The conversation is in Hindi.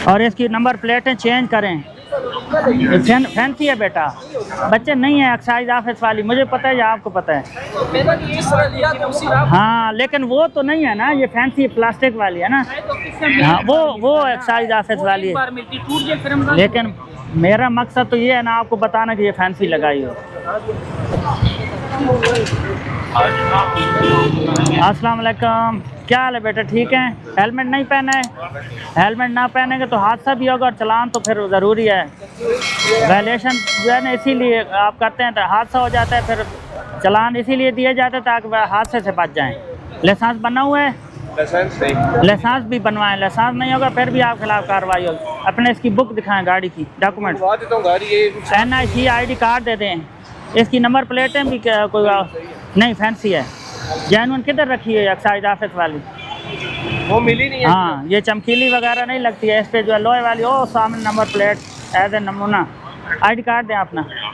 और इसकी नंबर प्लेटें चेंज करें। फैंसी है बेटा, बच्चे नहीं है एक्साइज ऑफिस वाली, मुझे पता है या आपको पता है? हाँ लेकिन वो तो नहीं है ना, ये फैंसी प्लास्टिक वाली है ना। हाँ वो एक्साइज ऑफिस वाली है, लेकिन मेरा मकसद तो ये है ना आपको बताना कि ये फैंसी लगाई हो। अस्सलाम वालेकुम, क्या हाल है बेटा, ठीक है? हेलमेट नहीं पहना है? हेलमेट ना पहनेंगे तो हादसा भी होगा और चलान तो फिर ज़रूरी है। वायलेशन जो है ना इसीलिए आप करते हैं तो हादसा हो जाता है, फिर चलान इसीलिए दिए जाते हैं ताकि हादसे से बच जाएं। लाइसेंस बना हुआ है? लाइसेंस भी बनवाएं, लाइसेंस नहीं होगा फिर भी आप खिलाफ कार्रवाई होगी। अपने इसकी बुक दिखाएं, गाड़ी की डॉक्यूमेंट, NIC ID कार्ड दे दें। इसकी नंबर प्लेटें भी कोई नहीं, फैंसी है। जैनुअन किधर रखी है एक्साइज ऑफिस वाली? वो मिली नहीं है। हाँ ये चमकीली वगैरह नहीं लगती है, इस पे जो है लोहे वाली, ओ सामने नंबर प्लेट एज ए नमूना। ID कार्ड दें अपना।